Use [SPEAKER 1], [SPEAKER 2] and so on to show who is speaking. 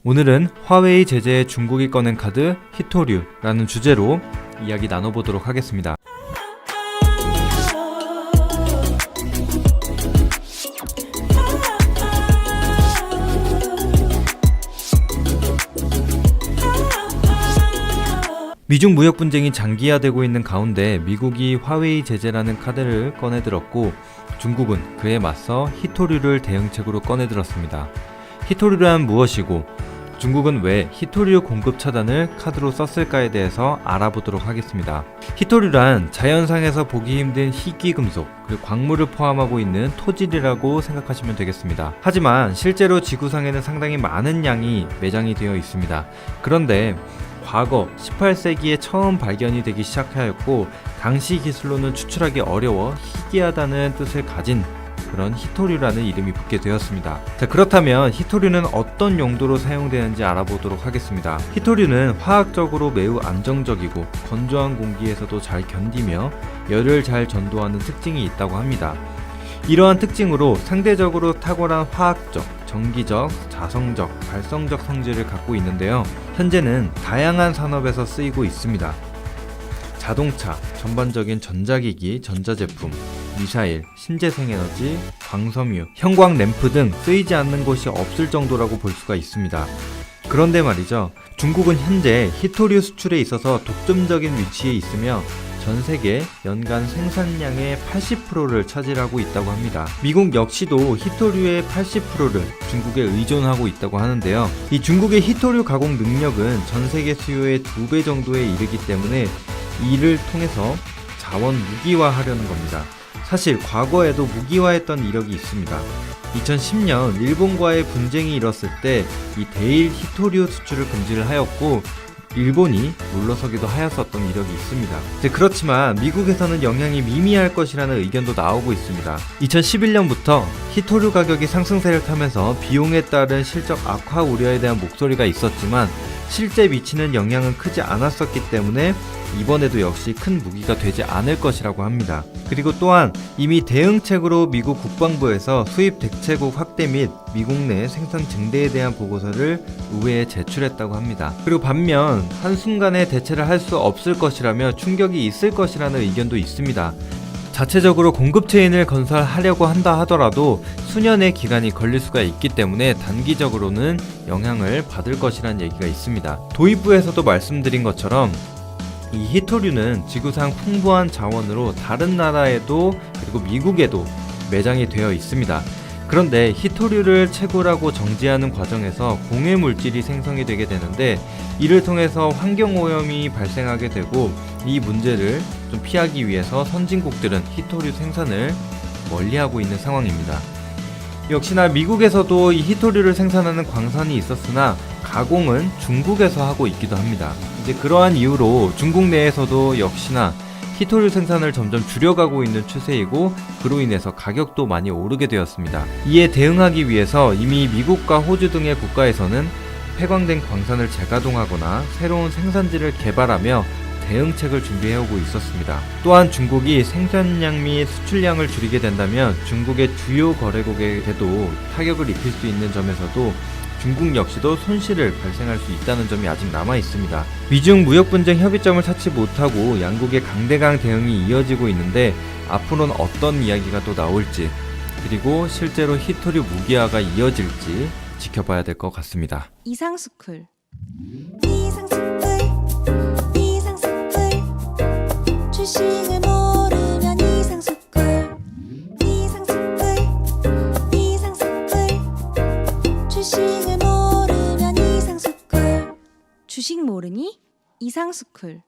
[SPEAKER 1] 오늘은 화웨이 제재에 중국이 꺼낸 카드 히토류라는 주제로 이야기 나눠보도록 하겠습니다. 미중 무역 분쟁이 장기화되고 있는 가운데 미국이 화웨이 제재라는 카드를 꺼내들었고 중국은 그에 맞서 히토류를 대응책으로 꺼내들었습니다. 히토류란 무엇이고 중국은 왜 히토류 공급 차단을 카드로 썼을까에 대해서 알아보도록 하겠습니다. 히토류란 자연상에서 보기 힘든 희귀금속 그리고 광물을 포함하고 있는 토질이라고 생각하시면 되겠습니다. 하지만 실제로 지구상에는 상당히 많은 양이 매장이 되어 있습니다. 그런데 과거 18세기에 처음 발견이 되기 시작하였고 당시 기술로는 추출하기 어려워 희귀하다는 뜻을 가진 그런 히토류라는 이름이 붙게 되었습니다. 자, 그렇다면 히토류는 어떤 용도로 사용되는지 알아보도록 하겠습니다. 히토류는 화학적으로 매우 안정적이고 건조한 공기에서도 잘 견디며 열을 잘 전도하는 특징이 있다고 합니다. 이러한 특징으로 상대적으로 탁월한 화학적, 전기적, 자성적, 발성적 성질을 갖고 있는데요. 현재는 다양한 산업에서 쓰이고 있습니다. 자동차, 전반적인 전자기기, 전자제품, 미사일, 신재생에너지, 광섬유, 형광 램프 등 쓰이지 않는 곳이 없을 정도라고 볼 수가 있습니다. 그런데 말이죠. 중국은 현재 히토류 수출에 있어서 독점적인 위치에 있으며 전 세계 연간 생산량의 80%를 차지하고 있다고 합니다. 미국 역시도 히토류의 80%를 중국에 의존하고 있다고 하는데요. 이 중국의 히토류 가공 능력은 전 세계 수요의 2배 정도에 이르기 때문에 이를 통해서 자원 무기화하려는 겁니다. 사실 과거에도 무기화했던 이력이 있습니다. 2010년 일본과의 분쟁이 일었을 때 이 대일 히토류 수출을 금지를 하였고 일본이 물러서기도 하였었던 이력이 있습니다. 그렇지만 미국에서는 영향이 미미할 것이라는 의견도 나오고 있습니다. 2011년부터 히토류 가격이 상승세를 타면서 비용에 따른 실적 악화 우려에 대한 목소리가 있었지만 실제 미치는 영향은 크지 않았었기 때문에 이번에도 역시 큰 무기가 되지 않을 것이라고 합니다. 그리고 또한 이미 대응책으로 미국 국방부에서 수입 대체국 확대 및 미국 내 생산 증대에 대한 보고서를 의회에 제출했다고 합니다. 그리고 반면 한순간에 대체를 할 수 없을 것이라며 충격이 있을 것이라는 의견도 있습니다. 자체적으로 공급 체인을 건설하려고 한다 하더라도 수년의 기간이 걸릴 수가 있기 때문에 단기적으로는 영향을 받을 것이라는 얘기가 있습니다. 도입부에서도 말씀드린 것처럼 이 히토류는 지구상 풍부한 자원으로 다른 나라에도 그리고 미국에도 매장이 되어 있습니다. 그런데 히토류를 채굴하고 정지하는 과정에서 공해 물질이 생성이 되게 되는데 이를 통해서 환경오염이 발생하게 되고 이 문제를 좀 피하기 위해서 선진국들은 히토류 생산을 멀리하고 있는 상황입니다. 역시나 미국에서도 이 히토류를 생산하는 광산이 있었으나 가공은 중국에서 하고 있기도 합니다. 이제 그러한 이유로 중국 내에서도 역시나 히토류 생산을 점점 줄여가고 있는 추세이고 그로 인해서 가격도 많이 오르게 되었습니다. 이에 대응하기 위해서 이미 미국과 호주 등의 국가에서는 폐광된 광산을 재가동하거나 새로운 생산지를 개발하며 대응책을 준비해오고 있었습니다. 또한 중국이 생산량 및 수출량을 줄이게 된다면 중국의 주요 거래국에게도 타격을 입힐 수 있는 점에서도 중국 역시도 손실을 발생할 수 있다는 점이 아직 남아 있습니다. 미중 무역 분쟁 협의점을 찾지 못하고 양국의 강대강 대응이 이어지고 있는데 앞으로는 어떤 이야기가 또 나올지 그리고 실제로 히토류 무기화가 이어질지 지켜봐야 될 것 같습니다.
[SPEAKER 2] 이상스쿨 주식을 모르면 이상스쿨 주식을 모르면 이상스쿨 주식 모르니 이상스쿨